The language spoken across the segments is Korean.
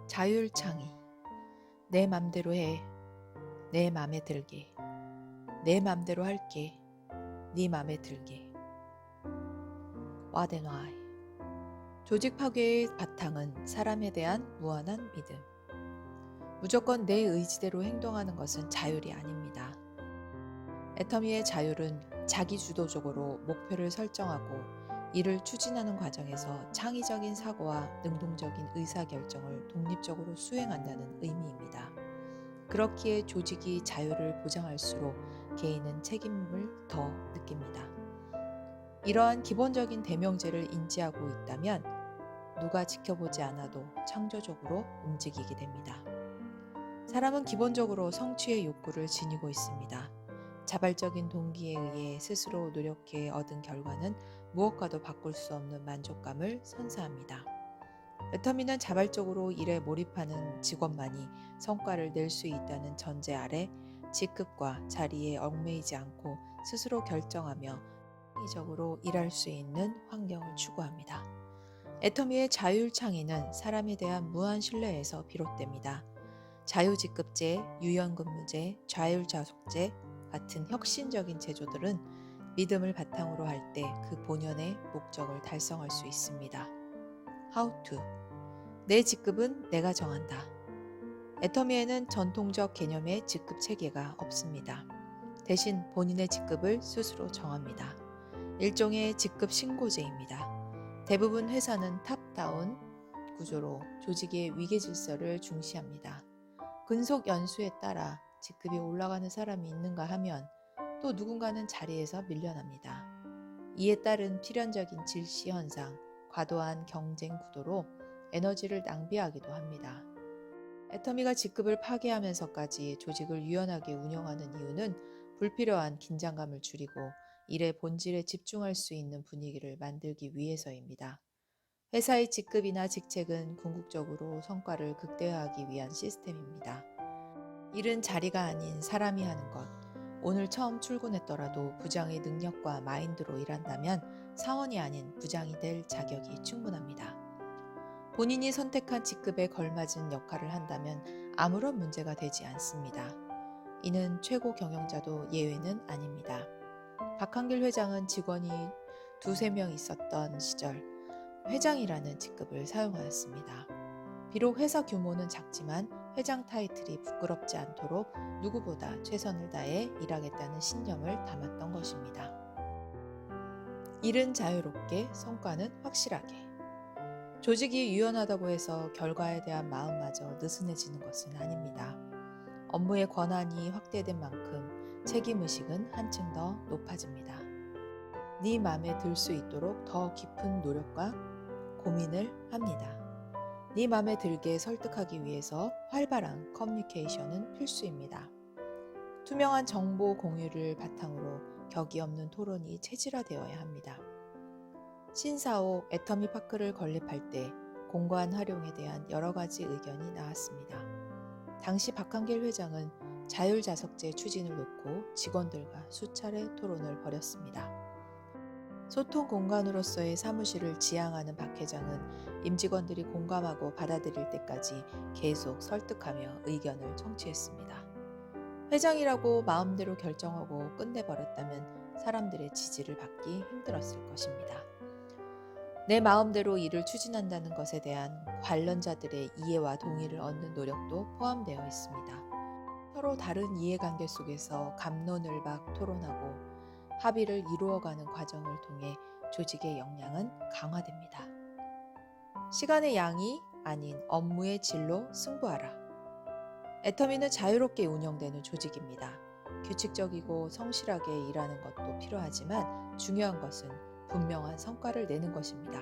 자율창의. 내 맘대로 해. 내 맘에 들게. 내 맘대로 할게. 네 맘에 들게. What and why? 조직 파괴의 바탕은 사람에 대한 무한한 믿음. 무조건 내 의지대로 행동하는 것은 자율이 아닙니다. 애터미의 자율은 자기주도적으로 목표를 설정하고 이를 추진하는 과정에서 창의적인 사고와 능동적인 의사결정을 독립적으로 수행한다는 의미입니다. 그렇기에 조직이 자율을 보장할수록 개인은 책임을 더 느낍니다. 이러한 기본적인 대명제를 인지하고 있다면 누가 지켜보지 않아도 창조적으로 움직이게 됩니다. 사람은 기본적으로 성취의 욕구를 지니고 있습니다. 자발적인 동기에 의해 스스로 노력해 얻은 결과는 무엇과도 바꿀 수 없는 만족감을 선사합니다. 애터미는 자발적으로 일에 몰입하는 직원만이 성과를 낼 수 있다는 전제 아래 직급과 자리에 얽매이지 않고 스스로 결정하며 창의적으로 일할 수 있는 환경을 추구합니다. 애터미의 자율창의는 사람에 대한 무한 신뢰에서 비롯됩니다. 자유직급제, 유연근무제, 좌율좌속제 같은 혁신적인 제도들은 믿음을 바탕으로 할 때 그 본연의 목적을 달성할 수 있습니다. How to. 내 직급은 내가 정한다. 애터미에는 전통적 개념의 직급 체계가 없습니다. 대신 본인의 직급을 스스로 정합니다. 일종의 직급 신고제입니다. 대부분 회사는 탑다운 구조로 조직의 위계 질서를 중시합니다. 근속 연수에 따라 직급이 올라가는 사람이 있는가 하면 또 누군가는 자리에서 밀려납니다. 이에 따른 필연적인 질시 현상, 과도한 경쟁 구도로 에너지를 낭비하기도 합니다. 애터미가 직급을 파괴하면서까지 조직을 유연하게 운영하는 이유는 불필요한 긴장감을 줄이고 일의 본질에 집중할 수 있는 분위기를 만들기 위해서입니다. 회사의 직급이나 직책은 궁극적으로 성과를 극대화하기 위한 시스템입니다. 일은 자리가 아닌 사람이 하는 것. 오늘 처음 출근했더라도 부장의 능력과 마인드로 일한다면 사원이 아닌 부장이 될 자격이 충분합니다. 본인이 선택한 직급에 걸맞은 역할을 한다면 아무런 문제가 되지 않습니다. 이는 최고 경영자도 예외는 아닙니다. 박한길 회장은 직원이 두세 명 있었던 시절 회장이라는 직급을 사용하였습니다. 비록 회사 규모는 작지만 회장 타이틀이 부끄럽지 않도록 누구보다 최선을 다해 일하겠다는 신념을 담았던 것입니다. 일은 자유롭게, 성과는 확실하게. 조직이 유연하다고 해서 결과에 대한 마음마저 느슨해지는 것은 아닙니다. 업무의 권한이 확대된 만큼 책임의식은 한층 더 높아집니다. 네 맘에 들 수 있도록 더 깊은 노력과 고민을 합니다. 네 맘에 들게 설득하기 위해서 활발한 커뮤니케이션은 필수입니다. 투명한 정보 공유를 바탕으로 격이 없는 토론이 체질화되어야 합니다. 신사옥 애터미 파크를 건립할 때 공간 활용에 대한 여러 가지 의견이 나왔습니다. 당시 박한길 회장은 자율자석제 추진을 놓고 직원들과 수차례 토론을 벌였습니다. 소통 공간으로서의 사무실을 지향하는 박 회장은 임직원들이 공감하고 받아들일 때까지 계속 설득하며 의견을 청취했습니다. 회장이라고 마음대로 결정하고 끝내버렸다면 사람들의 지지를 받기 힘들었을 것입니다. 내 마음대로 일을 추진한다는 것에 대한 관련자들의 이해와 동의를 얻는 노력도 포함되어 있습니다. 서로 다른 이해관계 속에서 갑론을박 토론하고 합의를 이루어가는 과정을 통해 조직의 역량은 강화됩니다. 시간의 양이 아닌 업무의 질로 승부하라. 애터미는 자유롭게 운영되는 조직입니다. 규칙적이고 성실하게 일하는 것도 필요하지만 중요한 것은 분명한 성과를 내는 것입니다.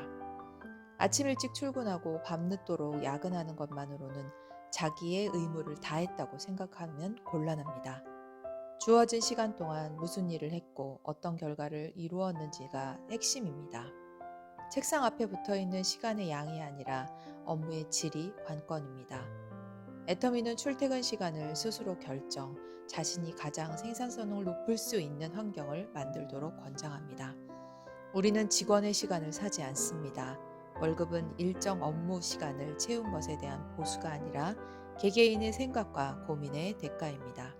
아침 일찍 출근하고 밤늦도록 야근하는 것만으로는 자기의 의무를 다했다고 생각하면 곤란합니다. 주어진 시간 동안 무슨 일을 했고 어떤 결과를 이루었는지가 핵심입니다. 책상 앞에 붙어있는 시간의 양이 아니라 업무의 질이 관건입니다. 애터미는 출퇴근 시간을 스스로 결정, 자신이 가장 생산성을 높일 수 있는 환경을 만들도록 권장합니다. 우리는 직원의 시간을 사지 않습니다. 월급은 일정 업무 시간을 채운 것에 대한 보수가 아니라 개개인의 생각과 고민의 대가입니다.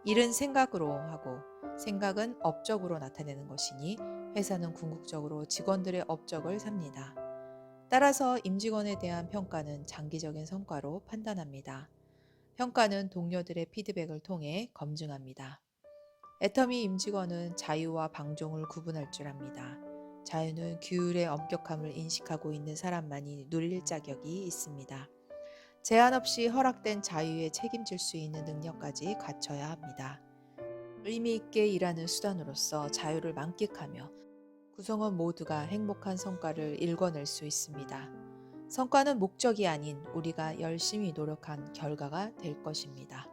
일은 생각으로 하고 생각은 업적으로 나타내는 것이니 회사는 궁극적으로 직원들의 업적을 삽니다. 따라서 임직원에 대한 평가는 장기적인 성과로 판단합니다. 평가는 동료들의 피드백을 통해 검증합니다. 애터미 임직원은 자유와 방종을 구분할 줄 압니다. 자유는 규율의 엄격함을 인식하고 있는 사람만이 누릴 자격이 있습니다. 제한 없이 허락된 자유에 책임질 수 있는 능력까지 갖춰야 합니다. 의미 있게 일하는 수단으로서 자유를 만끽하며 구성원 모두가 행복한 성과를 일궈낼 수 있습니다. 성과는 목적이 아닌 우리가 열심히 노력한 결과가 될 것입니다.